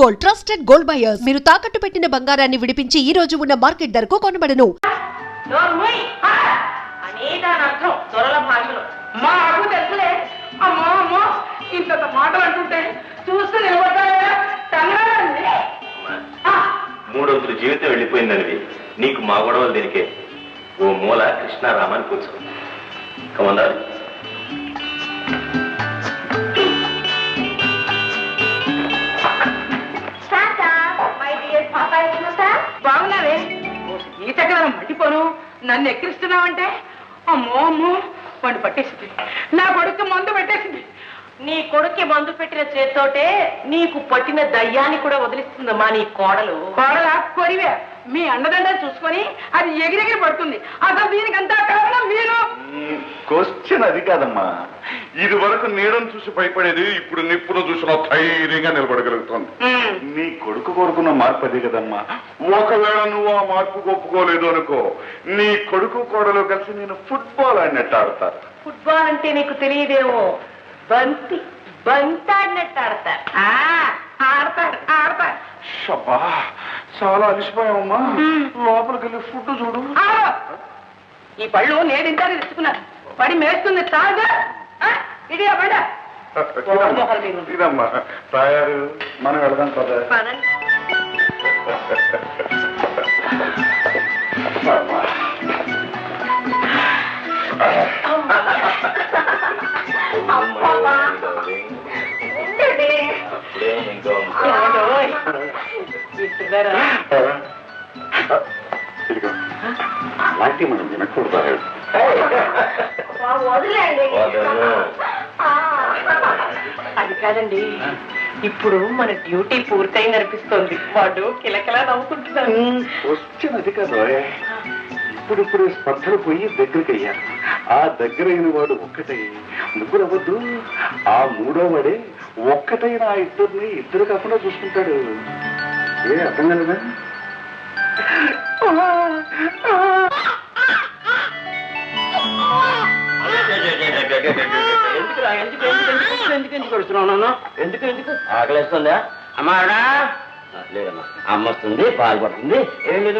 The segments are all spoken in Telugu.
Gold, trusted gold buyers. మీరు తాకట్టు పెట్టిన బంగారాన్ని విడిపించి ఈ రోజు ఉన్న మార్కెట్ ధరకు కొనబడను. ఇంత మాటలు అంటుంటే చూస్తూ నిలబడ్డాయా? మూడొంతుల జీవితం వెళ్ళిపోయిందనివి నీకు మా గొడవలు దీనికే. ఓ మూల కృష్ణారామని కూర్చో. కమన్నారు బాగున్నావే? ఈ చక్కగా మట్టిపోను నన్ను ఎక్కిరిస్తున్నావంటే అమ్మో అమ్మో పండు పట్టేసింది. నా కొడుకు మందు పెట్టేసింది. నీ కొడుక్కి మందు పెట్టిన చేత్తోటే నీకు పట్టిన దయ్యాన్ని కూడా వదిలిస్తుందమ్మా నీ కోడలు. కోడల కొరివే మీ అండదండలు చూసుకొని అది ఎగిరెగిరి పడుతుంది. అసలు దీనికి అంతా కారణం మీరు. క్వశ్చన్ అది కాదమ్మా. ఇది వరకు నీడను చూసి భయపడేది ఇప్పుడు నిప్పును చూసిన ధైర్యంగా నిలబడగలుగుతుంది. నీ కొడుకు కోరుకున్న మార్పు అది కదమ్మా. ఒకవేళ నువ్వు ఆ మార్పు ఒప్పుకోలేదు అనుకో, నీ కొడుకు కోడలు కలిసి నేను ఫుట్బాల్ ఆడినట్టు ఆడతారు. ఫుట్బాల్ అంటే నీకు తెలియదేమో, బంతి బంతాడినట్టు ఆడతారు. ఆడతారు ఆడతారు. షబ్బా చాలా అలిసిపోయావమ్మా. లోపలికి వెళ్ళి ఫుడ్ చూడు. ఈ పళ్ళు నేను ఇంటారు తెచ్చుకున్నాను. పడి మేస్తుంది తాగా ఇది బండ ఇదమ్మా తయారు. మనం వెళదాం కదా. అలాంటి మనం వినకూడదు. అది కాదండి, ఇప్పుడు మన డ్యూటీ పూర్తయింది అనిపిస్తోంది. వాడు కిలకిలా నవ్వుకుంటున్నాను. క్వశ్చన్ అది కాదు. ఇప్పుడిప్పుడే స్పర్ధలు పోయి దగ్గరికి అయ్యారు. ఆ దగ్గరైన వాడు ఒక్కటై ముగ్గురు అవ్వద్దు. ఆ మూడో వాడే ఒక్కటైన ఆ ఇద్దరిని ఇద్దరు కాకుండా చూసుకుంటాడు. ఏ అర్థం కలదా? ఎందుకు ఆకలిస్తుందా? అమ్మా లేదమ్మా, అమ్మ వస్తుంది, పాలు పడుతుంది. ఏం లేదు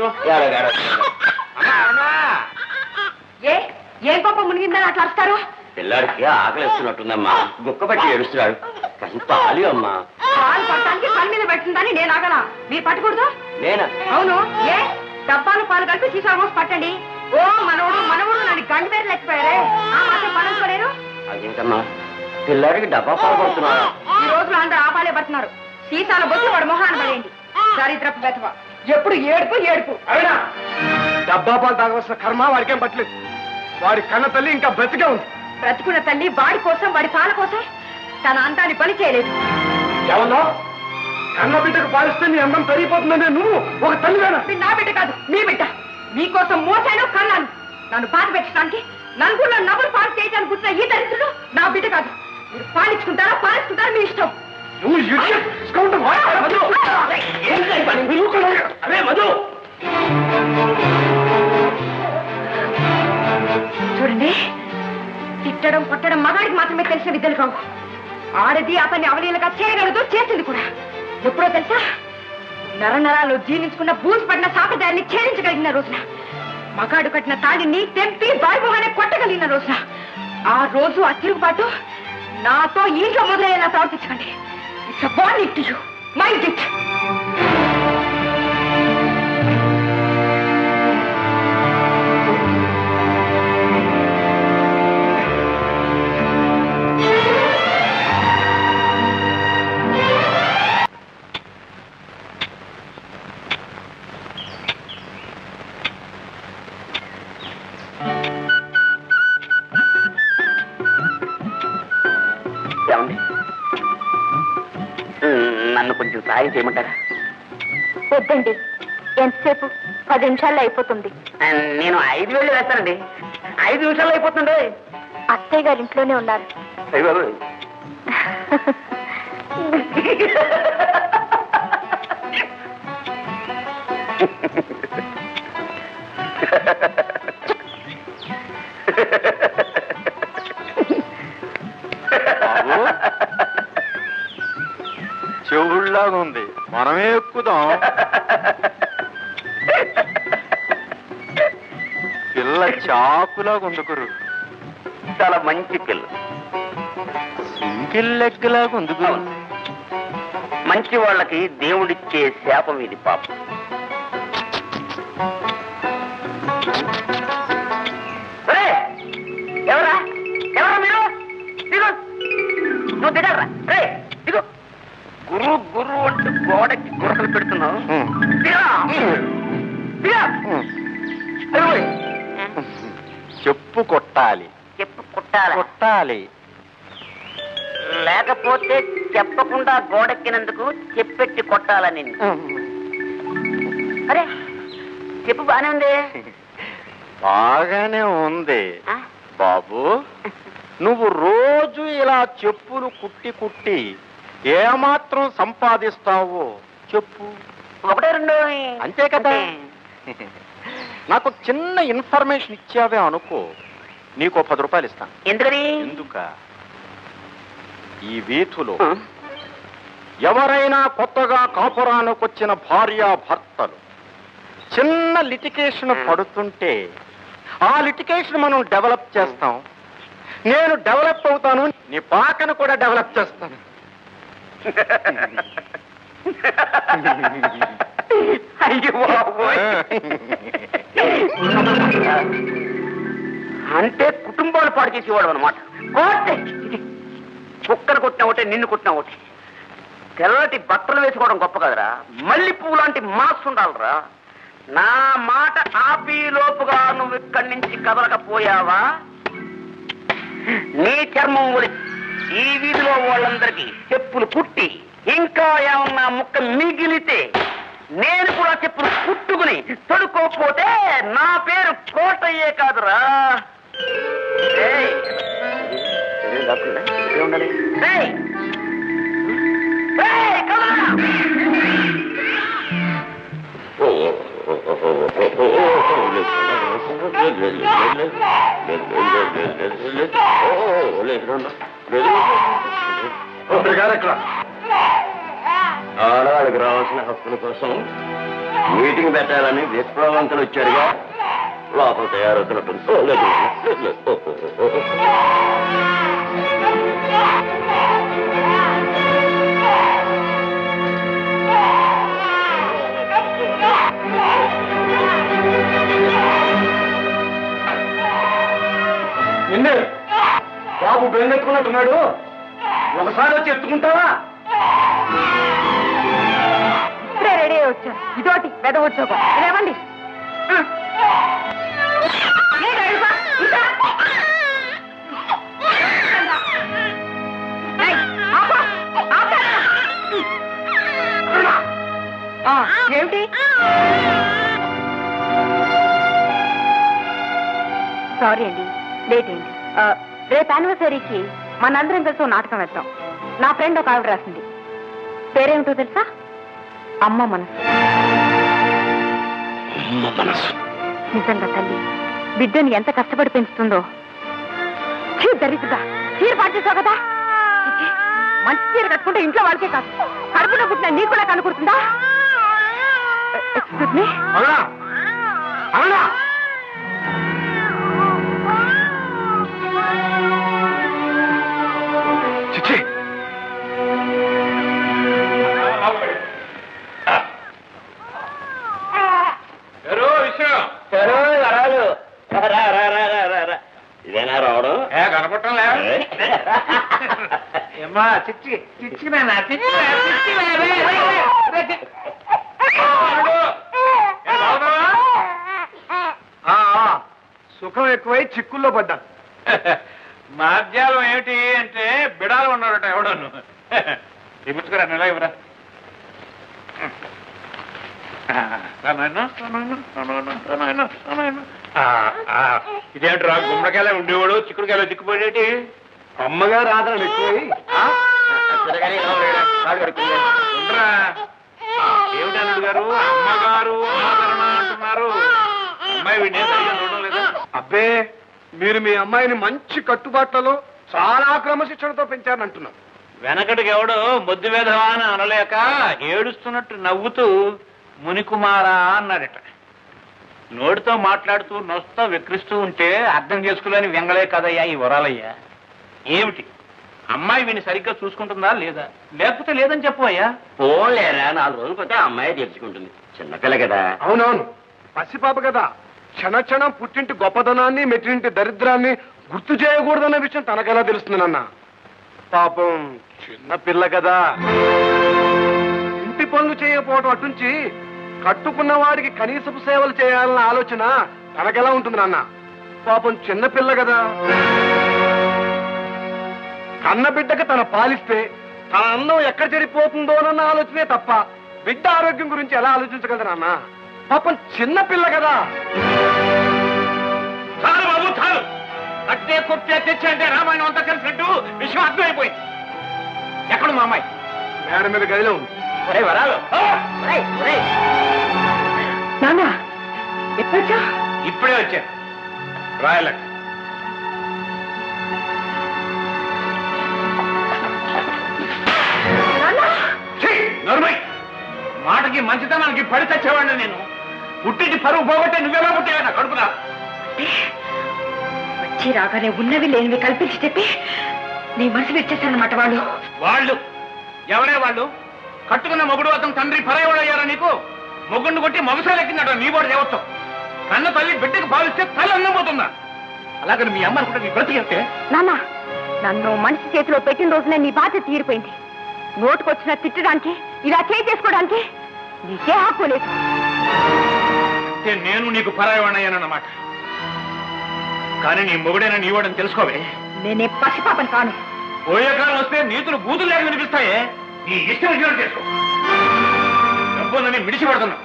ఏం పాప మునిగిందని అట్లా వస్తారు? పిల్లాడికి ఆకలిస్తున్నట్టుందమ్మా. గుక్క పట్టి ఏడుస్తున్నాడు. కానీ పాలు అమ్మా. పాలు పట్టడానికి పని మీద పెట్టిందని నేను ఆగలా. మీరు పట్టకూడదు? నేనా? అవును. ఏ డబ్బాలు పాలు కలిపి సీసా మోసి పట్టండి. ఓ మనవుడు మనవుడు నన్ను గంట పేరు లెక్కిపోయారే. ఆ మాత్రం పనుకోలేరు. అదేంటమ్మా, పిల్లాడికి డబ్బా పాలు పడుతున్నారా? ఈ రోజులు అందరూ ఆ పాలే పడుతున్నారు. సీసాలు బొచ్చి వాడు మొహాన్ని పడేయండి. దరిద్రపు వెతవ ఎప్పుడు ఏడుపు ఏడుపు. అయినా డబ్బా పాలు తాగవలసిన కర్మ వాడికేం పట్టలేదు. వాడి కన్న తల్లి ఇంకా బ్రతికే ఉంది. బ్రతుకున్న తల్లి వాడి కోసం వాడి పాల కోసం తన అంతాన్ని పని చేయలేదు. ఏమన్నా కన్న బిడ్డకు పాలిస్తే నీ అందం పెరిగిపోతుందనే నువ్వు ఒక తల్లివేనా? నా బిడ్డ కాదు మీ బిడ్డ. మీకోసం మోసాను కన్నాను. నన్ను పాలు పెట్టడానికి నలుగురిలో నవ్వులు పాలు చేయడానికి కూర్చున్న ఈ దరిద్రులు నా బిడ్డ కాదు. మీరు పాలించుకుంటారా పాలించుకుంటారా మీ ఇష్టం. చూడండి, తిట్టడం కొట్టడం మగాడికి మాత్రమే తెలిసిన విద్యలు కావు. ఆడది అతన్ని అవలీలగా చేయగలదు, చేసింది కూడా. ఎప్పుడో తెలుసా? నరనరాలు జీర్ణించుకున్న బూజు పడిన సాపదాయాన్ని ఛేదించగలిగిన రోజున, మగాడు కట్టిన తాడిని తెంపి బాయిమోహాన్ని కొట్టగలిగిన రోజున, ఆ రోజు ఆ తిరుగుబాటు నాతో ఇంట్లో మొదలయ్యేలా ప్రవర్తించకండి. It's a warning to you. Mind it. నన్ను కొంచెం సాయం చేయమంటారా? వద్దండి, ఎంతసేపు? 10 నిమిషాల్లో అయిపోతుంది. నేను 5 వేళ్ళు వేస్తానండి. 5 నిమిషాల్లో అయిపోతుంది. అత్తయ్య గారు ఇంట్లోనే ఉన్నారు. చెవుళ్లాగా ఉంది. మనమే ఎక్కుదాం. పిల్ల చాకులాగా ఉందుకురు. చాలా మంచి పిల్ల. సింగిల్ లెగ్లాగా ఉందుకురు. మంచి వాళ్ళకి దేవుడిచ్చే శాపం ఇది పాపం. ఎవరా ఎవరా మీరు? దిగు, నువ్వు దిగరా. దిగు. గురు గురు అంటూ గోడకి గురకలు పెడుతున్నావు. చెప్పు కొట్టాలి. చెప్పు కొట్టాలి. కొట్టాలి. లేకపోతే చెప్పకుండా గోడెక్కినందుకు చెప్పెట్టి కొట్టాలని. అరే చెప్పు బానే ఉంది. బాగానే ఉంది బాబు. నువ్వు రోజు ఇలా చెప్పులు కుట్టి కుట్టి ఏమాత్రం సంపాదిస్తావో చెప్పు. ఒకటే రెండు అంతే కదా. నాకు చిన్న ఇన్ఫర్మేషన్ ఇచ్చావే అనుకో, నీకు 10 రూపాయలు ఇస్తాను. ఎందుకని? ఎందుక ఈ వీధులో ఎవరైనా కొత్తగా కాపురానికి వచ్చిన భార్యాభర్తలు చిన్న లిటికేషన్ పడుతుంటే ఆ లిటికేషన్ మనం డెవలప్ చేస్తాం. నేను డెవలప్ అవుతాను, నీ పాకను కూడా డెవలప్ చేస్తాను. అంటే కుటుంబాలు పాడు చేసేవాడు అనమాట. కుక్కను కొట్టిన ఒకటే, నిన్ను కొట్టిన ఒకటి. తెల్లటి బట్టలు వేసుకోవడం గొప్ప కదరా, మళ్ళీ పువ్వు లాంటి మాస్ ఉండాలరా. నా మాట ఆపి లోపుగా నువ్వు ఇక్కడి నుంచి కదలకపోయావా నీ చర్మం ఒలి ఈ వీధిలో వాళ్ళందరికీ చెప్పులు కుట్టి ఇంకా ఏమన్నా ముక్క మిగిలితే నేను కూడా చెప్పులు కుట్టుకుని తొడుకోకపోతే నా పేరు కోటయ్యే కాదురా. ఉండాలి. ఆడవాళ్ళకి రావాల్సిన హక్కుల కోసం మీటింగ్ పెట్టాలని విప్లవంతులు వచ్చారుగా, లోపల తయారవుతున్నట్టు. నిన్నే బాబు బెంగెత్తుకున్నట్టున్నాడు, ఒకసారి వచ్చి ఎత్తుకుంటావా? ఇప్పుడే రెడీ అయ్యి వచ్చాను. ఇదోటి పెదవచ్చోకం. ఇదేమండి? ఏమిటి? సారీ అండి, లేట్ అయింది. రేపు యానివర్సరీకి మనందరం కలిసి నాటకం వేద్దాం. నా ఫ్రెండ్ ఒక ఆవిడ రాసింది. పేరేమిటో తెలుసా? అమ్మ మనసు. నిజంగా తల్లి బిడ్డని ఎంత కష్టపడి పెంచుతుందో. దరిద్రగా చీర పాటిస్తావు కదా, మంచి చీర కట్టుకుంటే ఇంట్లో వాళ్ళకే కాదు, కడుపులో పుట్టిన నీకు కూడా కనుకుంటుందా? Excuse me. చిచ్చి, ఇదేనా రావడం? కనపడటం ఏమ్మా చిచ్చి చిచ్చి సుఖం ఎక్కువై చిక్కుల్లో పడ్డాను. మాధ్యాలం ఏమిటి అంటే బిడాలు ఉన్నారట ఎవడను. ఇప్పుడురా నెల ఇవ్వరా. ఇదేంటి రా, గుమ్మడికాయలో ఉండేవాడు చిక్కుడుకాయలో చిక్కుపోయేటి. అమ్మగారు ఆదరణ ఎక్కువై ఉండరా. ఏమిటన్నాడు గారు, అమ్మగారు ఆదరణ అంటున్నారు. అమ్మాయి వీడిని సరిగ్గా చూడడం లేదా? అబ్బే, మీరు మీ అమ్మాయిని మంచి కట్టుబాట్లలో చాలా క్రమశిక్షణతో పెంచారంటున్నారు. వెనకటికి ఎవడు మొద్దు వేధవా అని అనలేక ఏడుస్తున్నట్టు నవ్వుతూ మునికుమారా అన్నాడట. నోటితో మాట్లాడుతూ నొస్తా వెక్రిస్తూ ఉంటే అర్థం చేసుకోలేని వెంగళే కదయ్యా ఈ వరాలయ్యా. ఏమిటి అమ్మాయి వీని సరిగ్గా చూసుకుంటుందా లేదా, లేకపోతే లేదని చెప్పవయ్యా. పోలేరా 4 రోజులు పోతే అమ్మాయి తెచ్చుకుంటుంది, చిన్నపిల్ల కదా. అవునవును, పసిపాప కదా. క్షణక్షణం పుట్టింటి గొప్పదనాన్ని మెట్టింటి దరిద్రాన్ని గుర్తు చేయకూడదన్న విషయం తనకెలా తెలుస్తుంది నాన్న? పాపం చిన్నపిల్ల కదా. ఇంటి పనులు చేయకపోవడం అటుంచి కట్టుకున్న వాడికి కనీసపు సేవలు చేయాలన్న ఆలోచన తనకెలా ఉంటుంది నాన్న? పాపం చిన్నపిల్ల కదా. కన్న బిడ్డకి తన పాలిస్తే తన అన్నం ఎక్కడ చెడిపోతుందోనన్న ఆలోచనే తప్ప బిడ్డ ఆరోగ్యం గురించి ఎలా ఆలోచించగలదు నాన్న? పాపం చిన్నపిల్ల కదా. చాలు బాబు చాలు. అట్టే కొట్టే తెచ్చే అంటే రామాయణం అంతా కలిసినట్టు విషయం అర్థమైపోయింది. ఎక్కడ మా అమ్మాయి? మేడ మీద గదిలో ఉంది. వరాలు నాన్న ఎప్పుడొచ్చా? ఇప్పుడే వచ్చాను. రాయలక్ నరుమై, మాటకి మంచితనానికి పడి తెచ్చేవాడిని నేను. పుట్టింటి పరువు పోగొట్టే నువ్వెలా పుట్టావా నా కడుపునా? వచ్చి రాగానే ఉన్నవి లేనివి కల్పించి చెప్పి నీ మనసు తెచ్చేశారన్నమాట వాళ్ళు. వాళ్ళు ఎవరే వాళ్ళు? కట్టుకున్న మొగుడు అతను తండ్రి పరాయవాడు అయ్యారా నీకు? మొగుడిని కొట్టి మొగసాలెక్కిందట నీ వాడు దేవత్వం. కన్న తల్లి బిడ్డకు భావిస్తే తల్లి అన్నం పోతుందా? అలాగని మీ అమ్మని కూడా నీ బ్రతికేస్తే? నాన్న, నన్ను మనిషి చేతిలో పెట్టిన రోజునే నీ బాధ్యత తీరిపోయింది. నోటుకొచ్చిన తిట్టడానికి, ఇలా చేసుకోవడానికి నీకే హక్కు లేదు. నేను నీకు పరాయవాడిని అయ్యానన్నమాట. కానీ నీ మొగుడైనా నీ వాడని తెలుసుకోవే. నేనే పసిపాపని కాను. పోయే కాలం వస్తే నీతులు బూతులు లేక వినిపిస్తాయే. నీ ఇష్టం వచ్చినట్టు చేసుకో. డబ్బులని మిడిచిపడుతున్నా.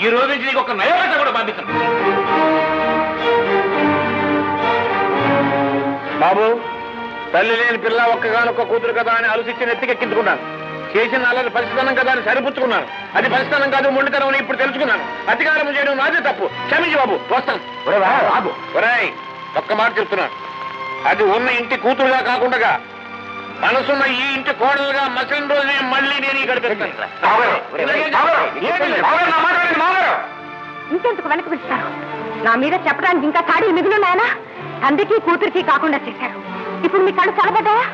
ఈ రోజు నుంచి నీకు ఒక నయగత కూడా బాధిస్తున్నా. బాబు, తల్లి లేని పిల్ల ఒక్కగానొక్క కూతురు కదా అని ఆలోచించి నెత్తికెక్కించుకున్నాను. చేసిన అల్లరి పరిస్థితనం కదా అని సరిపుచ్చుకున్నాను. అది పరిస్థితనం కాదు, మొండితనం అని ఇప్పుడు తెలుసుకున్నాను. అధికారం చేయడం నాదే తప్పు. క్షమించి బాబు, వస్తాను. బాబు ఒరేయ్, ఒక్క మాట చెప్తున్నాను. అది ఉన్న ఇంటి కూతురుగా కాకుండా మనసున్న ఈ ఇంటి కోడలుగా మసిన రోజునే మళ్ళీ నేను ఇక్కడ ఇంకెందుకు వెనక పిలుస్తారు? నా మీద చెప్పడానికి ఇంకా తాడీలు మిగిలిన్నాయనా? తండ్రికి కూతురికి కాకుండా చేశారు. ఇప్పుడు మీ కళ్ళు చల్లబడ్డాయా?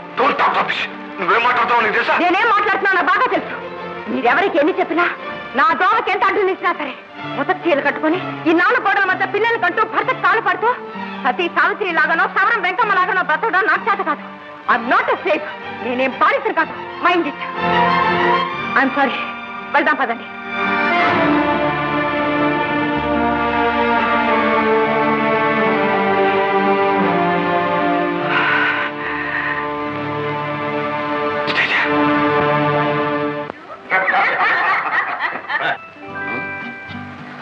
నువ్వేం మాట్లాడుతావు నీకు తెలుసా? నేనేం మాట్లాడుతున్నా బాగా తెలుసు. మీరెవరికి ఎన్ని చెప్పినా, నా దోమకి ఎంత అడ్డు నిచ్చినా సరే, మొదటి చీర కట్టుకుని ఈ 4 గోడల మధ్య పిల్లలు కంటూ భర్తకు కాలు పడుతూ సతీ సావిత్రి లాగానో సవరం వెంకమ్మ లాగానో బ్రతకడం నాకు చేత కాదు. I'm not a safe. నేనేం బాధితులు కాదు. Mind it. I'm sorry. వెళ్దాం పదండి.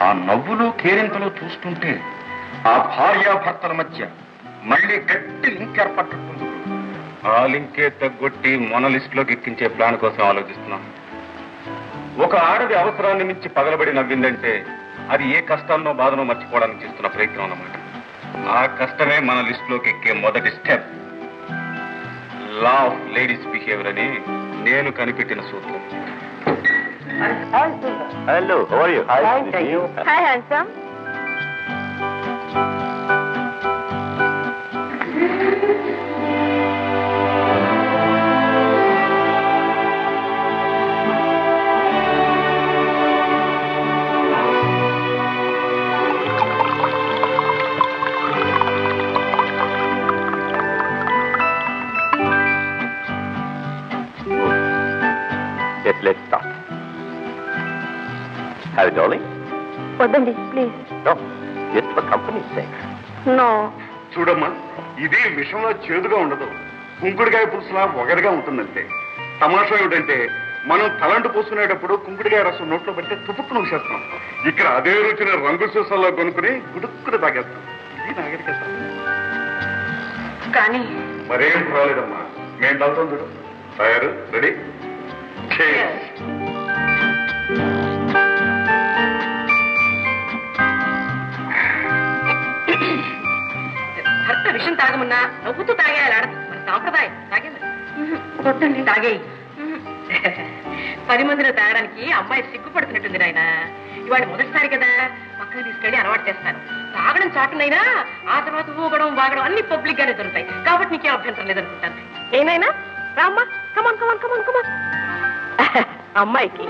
ఆ నవ్వులు కేరింతలు చూస్తుంటే ఆ భార్యాభర్తల మధ్య మళ్ళీ గట్టి లింక్ ఏర్పడుతుంది. ఆ లింకే తగ్గొట్టి మొన లిస్టులోకి ఎక్కించే ప్లాన్ కోసం ఆలోచిస్తున్నాం. ఒక ఆడది అవసరాన్ని మించి పగలబడి నవ్విందంటే అది ఏ కష్టాన్నో బాధనో మర్చిపోవడానికి చేస్తున్న ప్రయత్నం అన్నమాట. ఆ కష్టమే మన లిస్టులోకి ఎక్కే మొదటి step. Law of ladies behaviour అని నేను కనిపెట్టిన సూత్రం. Hello, how are you? Hi handsome. Yes, let's start. Have it, darling? వద్దండి please. No, just for company's sake. No. చూడమ్మా, ఇది విషంలో చేదుగా ఉండదు, కుంకుడికాయ పులుసులా ఒగరుగా ఉంటుందంటే. తమాషా ఏమిటంటే మనం తలంటు పోసుకునేటప్పుడు కుంకుడికాయ రసం నోట్లో పెడితే తుపుక్కును చేస్తాం. ఇక్కడ అదే రుచిన రంగు సీసాల్లో కొనుక్కుని గుడుక్కుని తాగేస్తాం. ఇది నాగరికత. కానీ మరేం పర్వాలేదమ్మా, మేము తాగుతాం. చూడు, తయారు, రెడీ? భర్త విషం తాగమన్నా నవ్వుతూ తాగేయాలి. ఆడదు మన సాంప్రదాయం. తాగే మరి. వద్దండి తాగేయి. 10 మందిలో తాగడానికి అమ్మాయి సిగ్గుపడుతున్నట్టుంది నాయన. ఇవాళ మొదటిసారి కదా, పక్కన తీసుకెళ్ళి అలవాటు చేస్తాను. తాగడం చాటునైనా ఆ తర్వాత ఊగడం వాగడం అన్ని పబ్లిక్ గానే దొరుకుతాయి కాబట్టి నీకే అభ్యంతరం లేదనుకుంటాను. ఏనాయనా రామ్మా, కమాన్ కమాన్ కమాన్ కమాన్. అమ్మాయికి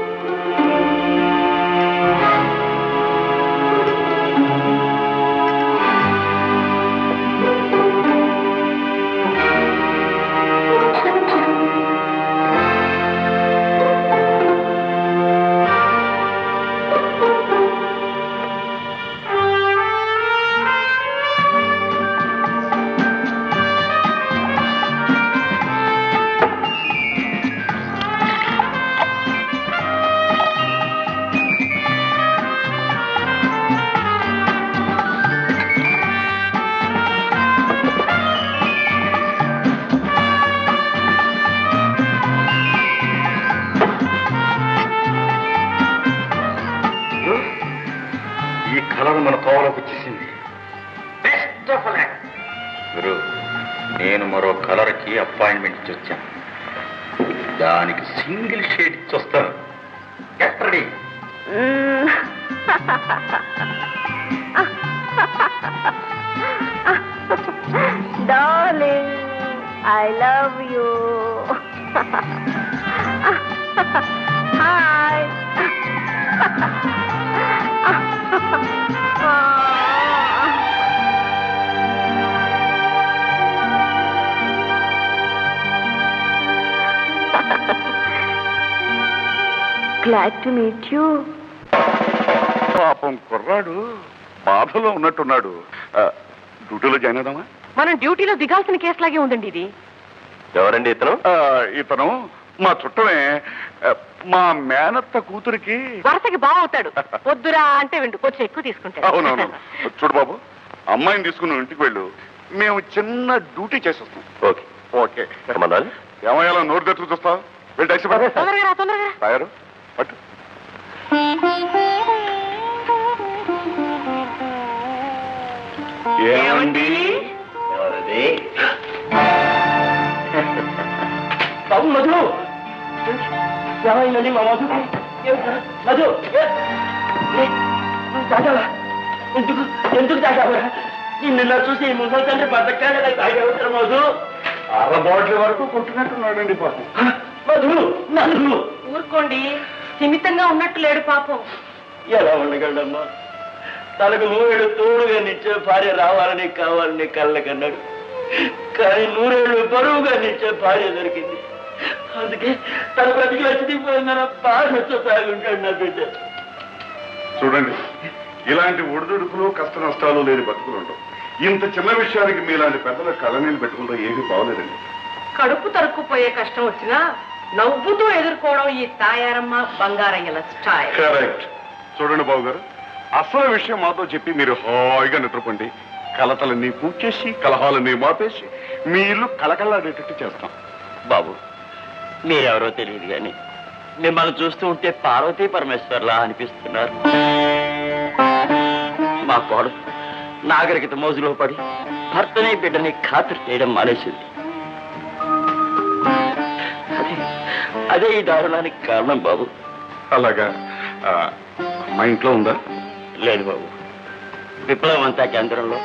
మన కోవలోకి వచ్చేసింది. గురు, నేను మరో కలర్కి అపాయింట్మెంట్ ఇచ్చి వచ్చాను. దానికి సింగిల్ షేడ్ ఇచ్చి వస్తాను. ఎక్కడి darling, I love you. Hi. Glad to meet you. పాపం కుర్రాడు బాధలో ఉన్నట్టున్నాడు. డ్యూటీలో జాయిన్ అవుదామా? మనం డ్యూటీలో దిగాల్సిన కేసులాగే ఉందండి ఇది. ఎవరండి ఇతను? ఇతను మా చుట్టమే. మా మేనత్త కూతురికి వరుసకి బాగుతాడు. వద్దురా అంటే వెండు కొంచెం ఎక్కువ తీసుకుంటాడు. అవునవును. చూడు బాబు, అమ్మాయిని తీసుకుని ఇంటికి వెళ్ళు. మేము చిన్న డ్యూటీ చేసేస్తాం. Okay okay. ఏమయ్యాలో నోరు తెచ్చుకు చూస్తావు? వెళ్ళి టాక్సీ తొందరగా రా, తొందరగా రా. టైరు పట్టు. ఏమండి బాబు మధు, ఏమైందండి మా మధు? మధు తాగావా? ఎందుకు తాగావరా? నిన్న చూసి ముసలి తండ్రి బతకాలని తాగేవుతారు మధు. 6 బాటిల్ వరకు కొట్టుకుంటున్నాడండి పాపం. మధు నన్ను ఊరుకోండి, స్థిమితంగా ఉన్నట్టు లేడు పాపం. ఎలా ఉండగలమ్మా? తనకు 100 తోడుగా నిచ్చే భార్య రావాలని కావాలని కళ్ళకన్నాడు. కానీ 100 బరువుగా నిచ్చే భార్య దొరికింది. అందుకే తన బ్రతికి వచ్చిపోయిందన్న బాధతో తాగుంటాడు నా బిడ్డ. చూడండి, ఇలాంటి ఒడిదుడుకులు కష్ట నష్టాలు లేని బతుకులు ఉండవు. ఇంత చిన్న విషయానికి మీలాంటి పెద్దల కళ్ళనీళ్ళు పెట్టుకుంటూ ఏమీ బాగోలేదండి. కడుపు తరుక్కుపోయే కష్టం వచ్చినా నవ్వుతూ ఎదుర్కోవడం ఈ తాయారమ్మ బంగారయ్యల స్టైల్. కరెక్ట్. చూడండి బాబు గారు, అసలు విషయం మాతో చెప్పి మీరు హాయిగా నిద్రపోండి. కలతలన్నీ పూడ్చేసి కలహాలన్నీ మాపేసి మీ ఇల్లు కళకళలాడేటట్టు చేస్తాం. బాబు, మీరెవరో తెలియదు కానీ మిమ్మల్ని చూస్తూ ఉంటే పార్వతీ పరమేశ్వర్లా అనిపిస్తున్నారు. మా కోడలు నాగరికత మోజులో పడి భర్తని బిడ్డని ఖాతరు చేయడం మానేసింది. అదే ఈ దారుణానికి కారణం బాబు. అలాగా? మా ఇంట్లో ఉందా? లేదు బాబు. విప్లవంతా కేంద్రంలో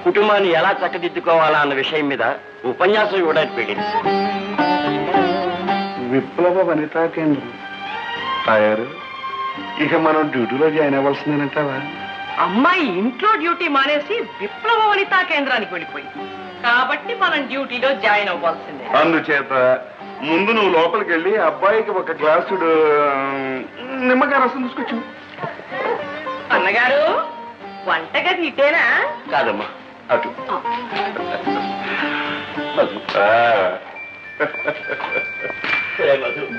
కుటుంబాన్ని ఎలా చక్కదిద్దుకోవాలా అన్న విషయం మీద ఉపన్యాసం ఇవ్వడానికి వెళ్ళింది. విప్లవ వనితా కేంద్రం తయారు. ఇక మనం డ్యూటీలో జాయిన్ అవ్వాల్సిందేనంటావా? అమ్మాయి ఇంట్లో డ్యూటీ మానేసి విప్లవ వనితా కేంద్రానికి వెళ్ళిపోయింది కాబట్టి మనం డ్యూటీలో జాయిన్ అవ్వాల్సిందే. అందుచేత ముందు నువ్వు లోపలికి వెళ్ళి అబ్బాయికి ఒక గ్లాసుడు నిమ్మకాయ రసం తీసుకొచ్చు. అన్నగారు, వంటగది ఇటేనా? కాదమ్మా, అటు.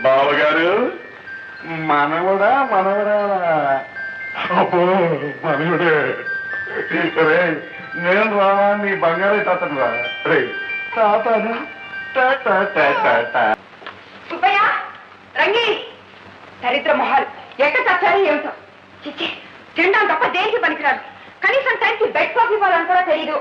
బావగారు, మనవడా మనవడా? అబ్బో, మనవడే. రే, నేను రా, నీ బంగారే తాతను రా. రే తాతను. సుబ్బయ్య, రంగి, దరిద్ర మొహాలు ఎక్కడ చచ్చారు ఏమిటో. చిచ్చి, తినడం తప్ప దేనికి పనికిరాదు. కనీసం టైంకి బెడ్ కాఫీ ఇవ్వాలని కూడా తెలియదు.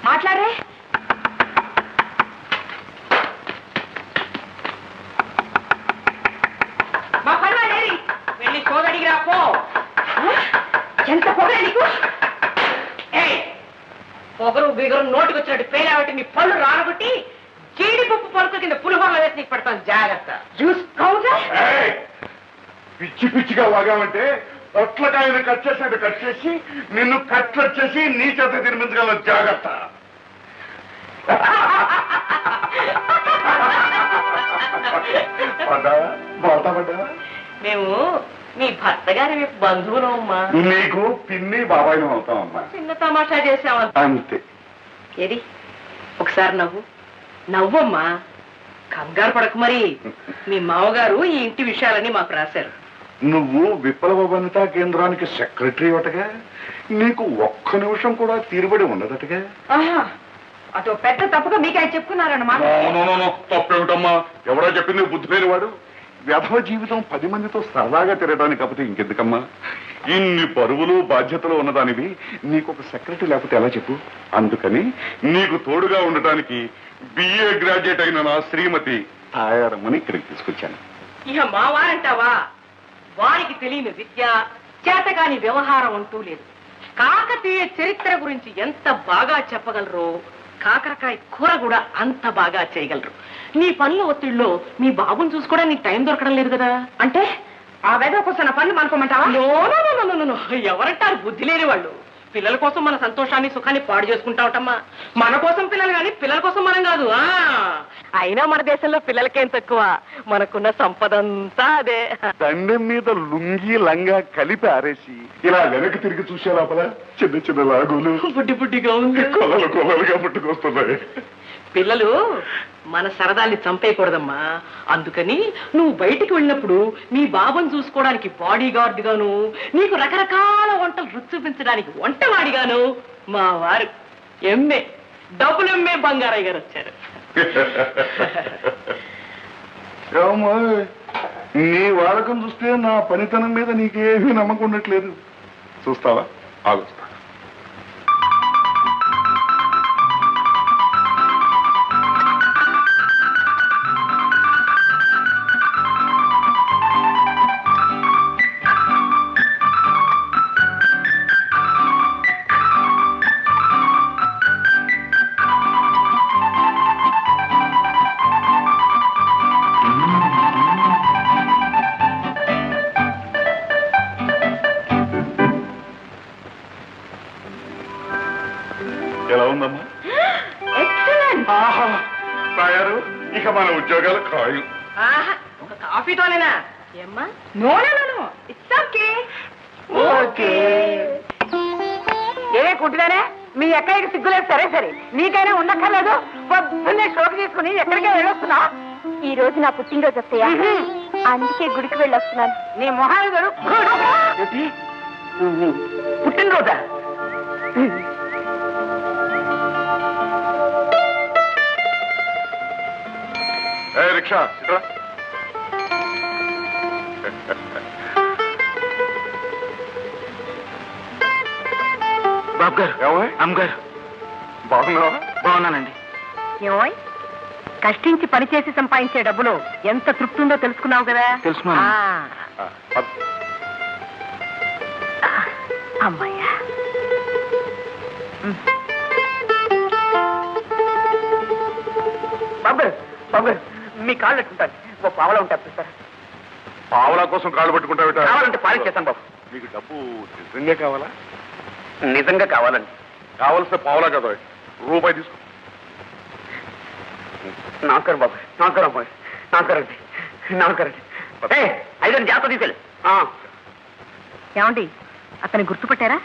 మాట్లాడే మా పర్వాలేదు వెళ్ళి కోగడిగిరా పో. ఎంత పొగ నీకు పొగరు బిగరు నోటికి వచ్చినట్టు పేరాబట్టి నీ పళ్ళు రానబట్టి జీడిపప్పు పలుకు కింద పులిహోరలో వేసి నీకు పెడతాను జాగ్రత్త. జ్యూస్ కావుగా పిచ్చి పిచ్చిగా వాగామంటే పొట్లకాయను కట్ చేసినట్టు కట్ చేసి నిన్ను కట్లొచ్చేసి నీ చేత తినిపించగల జాగ్రత్త. పడ్డా మేము మీ భర్త గారి బంధువులు అమ్మా. నీకు పిన్ని బాబాయిని అవుతామమ్మా. చిన్న తమాషా చేసామంత అంతే. ఏది ఒకసారి నవ్వు నవ్వమ్మా. కంగారు పడకు. మరి మీ మామగారు ఈ ఇంటి విషయాలని మాకు రాశారు. నువ్వు విప్లవ వనితా కేంద్రానికి సెక్రటరీ అటగా, నీకు ఒక్క నిమిషం కూడా తీరుబడి ఉండదటగా. అదో పెద్ద తప్పుగా మీకు ఆయన చెప్పుకున్నారన్నమాట. తప్పేమిటమ్మా, ఎవరో చెప్పింది బుద్ధి లేనివాడు. వ్యధవ జీవితం 10 మందితో సరదాగా తిరగడానికి కాకపోతే ఇంకెందుకమ్మా? ఇన్ని పరువులు బాధ్యతలు ఉన్నదానివి నీకు ఒక సెక్రటరీ లేకపోతే ఎలా చెప్పు? అందుకని నీకు తోడుగా ఉండటానికి BA గ్రాడ్యుయేట్ అయిన నా శ్రీమతి తాయారమ్మని ఇక్కడికి తీసుకొచ్చాను. ఇక మా వారంటావా? వారికి తెలియని విద్య, చేతకాని వ్యవహారం అంటూ లేదు. కాకతీయ చరిత్ర గురించి ఎంత బాగా చెప్పగలరో కాకరకాయ కూర కూడా అంత బాగా చేయగలరు. నీ పనుల ఒత్తిడిలో మీ బాబుని చూసుకోవడానికి నీకు టైం దొరకడం లేదు కదా. అంటే ఆ వెదవ కోసం నా పనులు అనుకోమంటావా? నో, ఎవరంటారు బుద్ధి లేని వాళ్ళు? పిల్లల కోసం మన సంతోషాన్ని సుఖాన్ని పాడు చేసుకుంటా ఉంటామా? మన కోసం పిల్లలు కానీ పిల్లల కోసం మనం కాదు. అయినా మన దేశంలో పిల్లలకేం తక్కువ, మనకున్న సంపద అంతా అదే. దండెం మీద లుంగి లంగా కలిపి ఆరేసి ఇలా వెనక్కి తిరిగి చూసే లోపల చిన్న చిన్న లాగులు బుడ్డి బుడ్డిగా ఉంది. కొలలుగా పుట్టుకొస్తున్నాయి. పిల్లలు మన సరదాల్ని చంపేయకూడదమ్మా. అందుకని నువ్వు బయటికి వెళ్ళినప్పుడు మీ బాబుని చూసుకోవడానికి బాడీ గార్డ్ గాను, నీకు రకరకాల వంటలు రుచి చూపించడానికి వంటవాడిగాను మా వారు MA MA బంగారయ్య గారు వచ్చారు. నీ వాడకం చూస్తే నా పనితనం మీద నీకేమీ నమ్మకం ఉండట్లేదు. చూస్తావా? ఆలోచిస్తా. ఎలా ఉందమ్మా? తయారు. ఇక మన ఉద్యోగాలు ఖాయం. ఒక కాఫీతోనేనా ఏమ్మా? No it's okay. ఏ కుంటున్నారా? మీ ఎక్కడికి సిగ్గులేదు. సరే నీకైనా ఉండక్కర్లేదు. పొద్దున్నే షోకి తీసుకుని ఎక్కడికే వెళ్ళొస్తున్నా? ఈ రోజు నా పుట్టినరోజు వస్తాయా, అందుకే గుడికి వెళ్ళొస్తున్నాను. నీ మొహాలు గారు పుట్టినరోజా? రిక్షా బాబు గారు, అమ్మగారు, బాగున్నావా? బాగున్నానండి. ఏమోయ్, కష్టించి పనిచేసి సంపాదించే డబ్బులో ఎంత తృప్తి ఉందో తెలుసుకున్నావు కదా? తెలుసుకున్నాను. అమ్మాయ్యా. బాబు మీ కాళ్ళు పెట్టుకుంటాను. ఓ పావలా ఉంటారు సార్. పావలా కోసం కాళ్ళు పట్టుకుంటావు? కావాలంటే పాలిచ్చేస్తాను బాబు. నీకు డబ్బు నిజంగా కావాలా? నిజంగా కావాలండి. కావలసిన పావలా కదా, రూపాయి తీసుకో. నాకరు బాబు, నాకరు అమ్మాయి, నాకరండి. ఐదని జాగ్రత్త తీసుకెళ్ళి. ఏమండి, అతన్ని గుర్తుపట్టారా?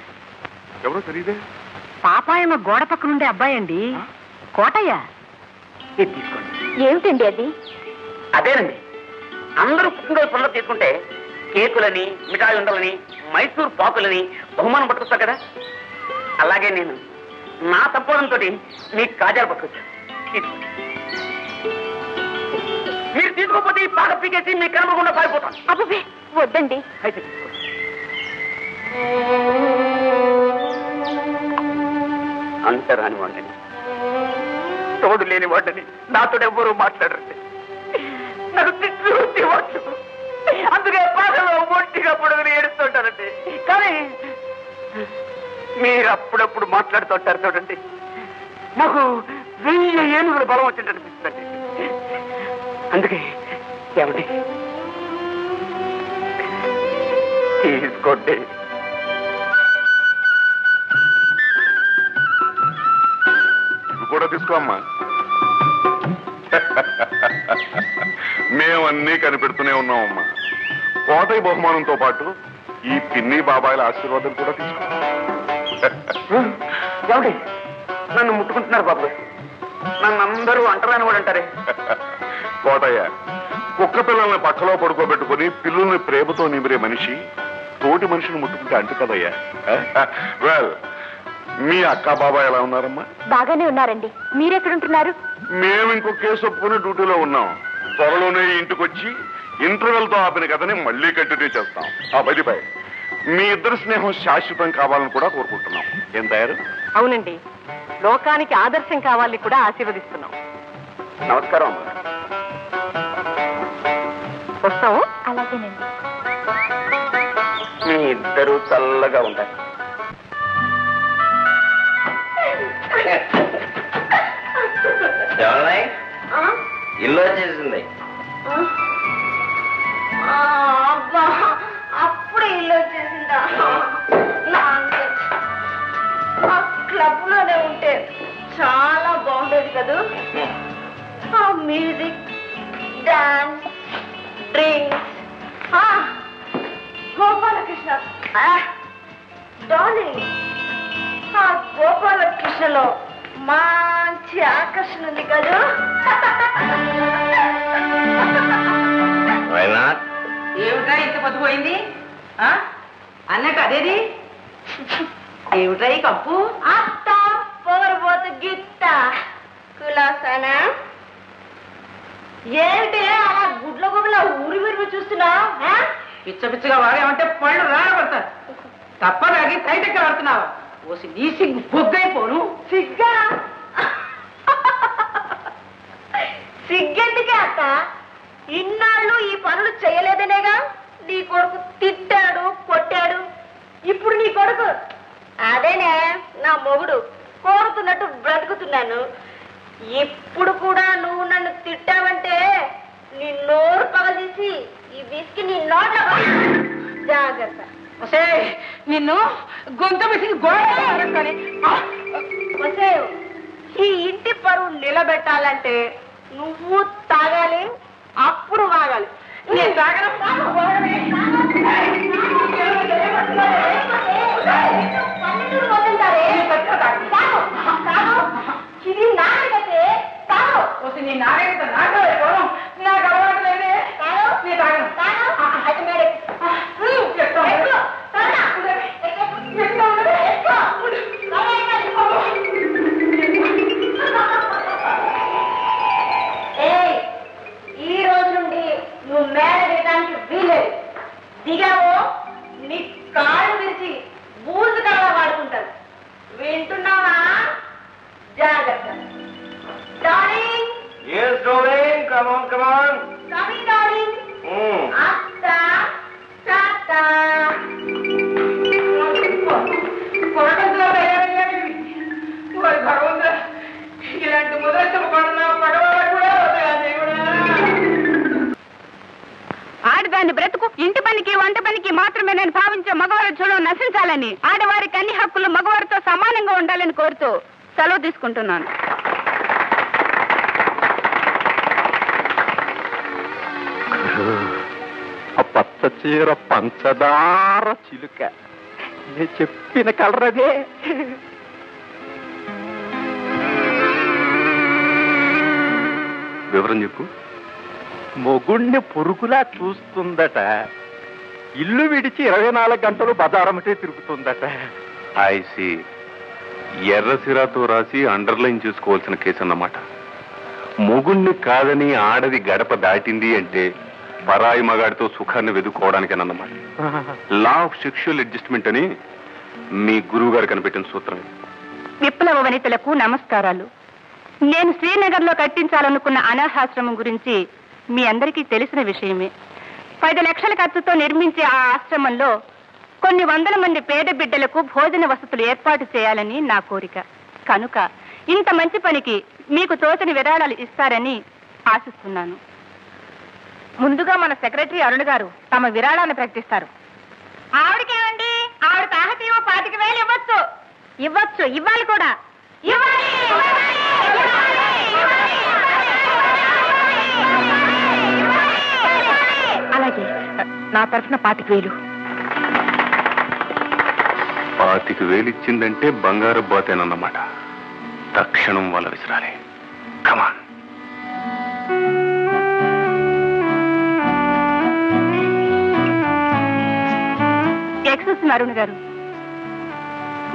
ఎవరో తెలియదే. పాపాయమ్మ గోడ పక్కనుండే అబ్బాయి అండి, కోటయ్య. ఇది తీసుకోండి. ఏమిటండి అది? అదేనండి, అందరూ పుట్టినరోజు పనులు తీసుకుంటే కేకులని, మిఠాయి ఉండలని, మైసూర్ పాకులని బహుమానం పట్టుకొస్తారు కదా. అలాగే నేను నా తప్పడంతో మీకు కాజాలు పట్టుకొచ్చాను. తీసుకోండి. మీరు తీసుకోకపోతే ఈ పాక పీకేసి మీకు కనబడకుండా పారిపోతాను. అబ్బే వద్దండి. అయితే తీసుకోండి. అంటరాని వాడిని, తోడు లేని వాడిని, నాతో ఎవ్వరూ మాట్లాడరండి. నాకు తిట్టి వాళ్ళు, అందుకే పాటలో ఒంటిగా పొడుగుని ఏడుస్తుంటారండి. కానీ మీరు అప్పుడప్పుడు మాట్లాడుతుంటారు చూడండి, నాకు 1000 ఏనుగుల బలం వచ్చింది అనిపిస్తుందండి. అందుకే ఏమండి తీసుకోండి. ఇవి కూడా తీసుకో అమ్మా. మేమన్నీ కనిపెడుతూనే ఉన్నామమ్మా. కోటయ్య బహుమానంతో పాటు ఈ పిన్ని బాబాయిల ఆశీర్వాదం కూడా తీసుకో. ఏమండి నన్ను ముట్టుకుంటున్నారు బాబు గారు? నన్ను అందరూ అంటరాని వాడు అంటారే. కోటయ్య, కుక్క పిల్లల్ని పక్కలో పడుకోబెట్టుకుని పిల్లుల్ని ప్రేమతో నిమిరే మనిషి తోటి మనిషిని ముట్టుకుంటే అంటు కదయ్యా. వెల్, మీ అక్క బాబాయ్ ఎలా ఉన్నారమ్మా? బాగానే ఉన్నారండి. మీరెక్కడుంటున్నారు? మేము ఇంకో కేసు ఒప్పుకుని డ్యూటీలో ఉన్నాం. త్వరలోనే ఇంటికి వచ్చి ఇంటర్వెల్ తో ఆపిన కథని మళ్ళీ కంటిన్యూ చేస్తాం. ఆ బదిపై మీ ఇద్దరు స్నేహం శాశ్వతం కావాలని కూడా కోరుకుంటున్నాం. ఏం తయారు? అవునండి, లోకానికి ఆదర్శం కావాలని కూడా ఆశీర్వదిస్తున్నాం. నమస్కారం అమ్మా. వస్తాము. అలాగేనండి. మీ ఇద్దరు చల్లగా ఉంటారు. ఇల్లు వచ్చేసింది. అప్పుడు ఇల్లు వచ్చేసిందా? ఆ క్లబ్ లోనే ఉంటే చాలా బాగుండేది కదా. ఆ music, dance, drinks. Gopalakrishna darling, ఆ గోపాలకృష్ణలో మంచి ఆకర్షణ ఉంది కదా. ఏమిటా ఇంత పొద్దుపోయింది? అన్నట్టు అదేది ఏమిటా ఈ కప్పు? అత్త పొగరబోతు గిత్త కులాసానా. ఏమిటి అలా గుడ్ల గుడ్ల ఊరి విరివి చూస్తున్నావు? పిచ్చ పిచ్చగా వాడేమంటే పళ్ళు రాడబడతారు. తప్పదాగి తైటెక్క పడుతున్నావా? ఓసి నీ సిగ్గు బొగ్గైపోను. సిగ్గా? సిగ్గెందుకే అత్త? ఇన్నాళ్ళు ఈ పనులు చేయలేదనేగా నీ కొడుకు తిట్టాడు, కొట్టాడు. ఇప్పుడు నీ కొడుకు అదేనే నా మొగుడు కోరుతున్నట్టు బ్రతుకుతున్నాను. ఇప్పుడు కూడా నువ్వు నన్ను తిట్టావంటే నీ నోరు పగదీసి ఈ విసికి నీ నోట్ల జాగ్రత్త. నిన్ను గొంత విసిగి గోడ. ఈ ఇంటి పరువు నిలబెట్టాలంటే నువ్వు తాగాలి, అప్పుడు వాగాలి. నేను తాగడం ఇది నాగతే నీ నాగరికత నాగలేకపోవడం నాకు అలవాటు లేదే. నేను తాగను. అయితే మేడం ఈ రోజు నుండి నువ్వు మేడ దిగడానికి వీలేదు. దిగావో నీ కాళ్ళు విరిచి బూజు కాళ్ళ వాడుకుంటాను. వింటున్నావా? జాగ్రత్త. Darling, Come on, come on. Coming darling. అత్త టాట. కొరకంతో తయారయ్యాడు. భగవంతుడా, ఇలాంటి ముద్రష్టం పడున్నా పడవాడు కూడా ఆడదాన్ని బ్రతుకు ఇంటి పనికి వంట పనికి మాత్రమే నేను భావించే మగవారి చూడడం నశించాలని, ఆడవారికి అన్ని హక్కులు మగవారితో సమానంగా ఉండాలని కోరుతూ సెలవు తీసుకుంటున్నాను. ఆ పచ్చ చీర పంచదార చిలుక నేను చెప్పిన కలర్ అదే. వివరం చెప్పు. మొగుణ్ణి పురుగులా చూస్తుందట. ఇల్లు విడిచి 24 గంటలు బజారమటే తిరుగుతుందట. ఐసి ఎర్రసిరాతో రాసి అండర్లైన్ చేసుకోవాల్సిన కేసు అన్నమాట. మొగుణ్ణి కాదని ఆడది గడప దాటింది అంటే పరాయి మగాడితో సుఖాన్ని వెదుకోవడానికేనన్నమాట. లా ఆఫ్ సెక్షువల్ అడ్జస్ట్మెంట్ అని మీ గురువు గారు కనిపెట్టిన సూత్రం. విప్లవ వనితలకు నమస్కారాలు. నేను శ్రీనగర్లో కట్టించాలనుకున్న అనాథాశ్రమం గురించి మీ అందరికీ తెలిసిన విషయమే. 10 లక్షల ఖర్చుతో నిర్మించే ఆ ఆశ్రమంలో కొన్ని వందల మంది పేద బిడ్డలకు భోజన వసతులు ఏర్పాటు చేయాలని నా కోరిక. కనుక ఇంత మంచి పనికి మీకు తోచని విరాళాలు ఇస్తారని ఆశిస్తున్నాను. ముందుగా మన సెక్రటరీ అరుణ్ గారు తమ విరాళాన్ని ప్రకటిస్తారు. ఆవిడకేమండి, ఆవిడ తాహతీవో 25,000 ఇవ్వచ్చు. ఇవ్వచ్చు, ఇవ్వాలి కూడా. అలాగే నా తరఫున 25,000. 25,000 ఇచ్చిందంటే బంగారు బాతేనన్నమాట. తక్షణం వాళ్ళ విసిరాలి. కమాన్. ఎక్స్క్యూజ్ అరుణ్ గారు,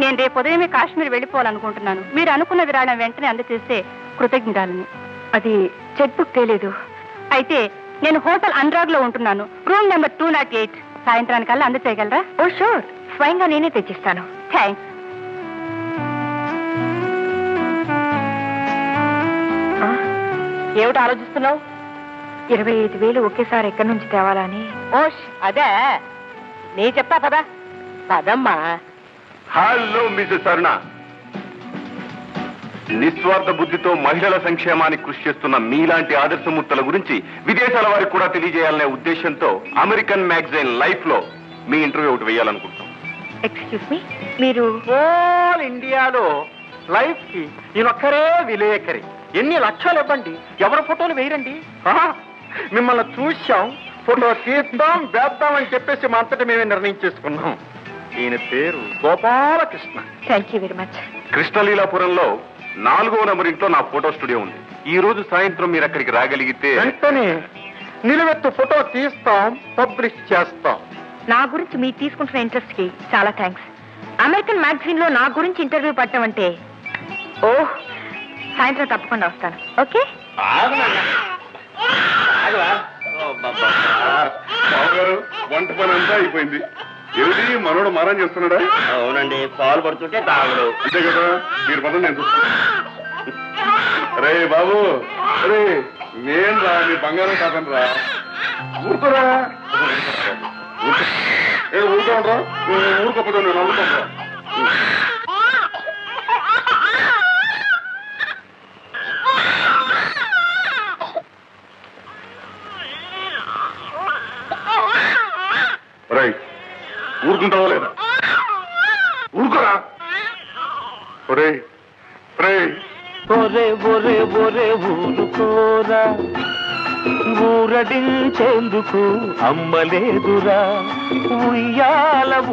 నేను రేపు ఉదయమే కాశ్మీర్ వెళ్ళిపోవాలనుకుంటున్నాను. మీరు అనుకున్న విరాళం వెంటనే అందజేస్తే కృతజ్ఞతలని. అది చెక్ బుక్ తేలేదు. అయితే నేను హోటల్ అనురాగ్ లో ఉంటున్నాను. Room number 208. సాయంత్రానికల్లా అందచేయగలరా? ఓ షూర్, స్వయంగా నేనే తెచ్చిస్తాను. థ్యాంక్స్. ఏమిటి ఆలోచిస్తున్నావు? 25,000 ఒకేసారి ఎక్కడి నుంచి తేవాలని. ఓష్, అదే నీ చెప్తా పదా. పదమ్మా. హలో మిసెస్ అరుణ. నిస్వార్థ బుద్ధితో మహిళల సంక్షేమానికి కృషి చేస్తున్న మీలాంటి ఆదర్శమూర్తుల గురించి విదేశాల వారికి కూడా తెలియజేయాలనే ఉద్దేశంతో అమెరికన్ మ్యాగజైన్ లైఫ్ లో మీ ఇంటర్వ్యూ ఒకటి వేయాలనుకుంటున్నాం. ఎక్స్క్యూజ్ మీ, మీరు హోల్ ఇండియాలో లైఫ్ కి ఈయనొక్కరే విలేకరి. ఎన్ని లక్షలు ఇవ్వండి, ఎవరి ఫోటోలు వేయరండి. మిమ్మల్ని చూశాం, ఫోటో తీద్దాం వేద్దాం అని చెప్పేసి మా అంతటా మేమే నిర్ణయం చేసుకున్నాం. ఈయన పేరు Gopalakrishna. Thank you very much. కృష్ణలీలాపురంలో 4వ నెంబర్ ఇంట్లో నా ఫోటో స్టూడియో ఉంది. ఈ రోజు సాయంత్రం మీరు అక్కడికి రాగలిగితే వెంటనే నిలువెత్తు ఫోటో తీస్తాం, పబ్లిష్ చేస్తాం. నా గురించి మీరు తీసుకుంటున్న ఇంట్రెస్ట్ కి చాలా థ్యాంక్స్. అమెరికన్ మ్యాగజైన్ లో నా గురించి ఇంటర్వ్యూ పట్టడం అంటే ఓహ్, సాయంత్రం తప్పకుండా వస్తాను. ఓకే. బావగారు, వంట పని అంతా అయిపోయింది. ఏమిటి మనోడు మారం చేస్తున్నాడా? అవునండి, పాలు పడుతుంటే తాగుడు. అంతే కదా, మీరు పదం నేను చూస్తాను. రే బాబు, అరే నేను రా, నీ బంగారం కాదని రా. ఊరుకోరా, ఊరుకోండ్రా. ఊరుకోపోతే నేను నవ్వుకోండ్రా. రై, ఊరుకుంటావా లేదా? ఊరుకోరా. ఒరే ఒరే ఒరే ఒరే ఒరే ఊరుకోరా, ఊరడించేందుకు అమ్మలేదురా ఉయ్యాల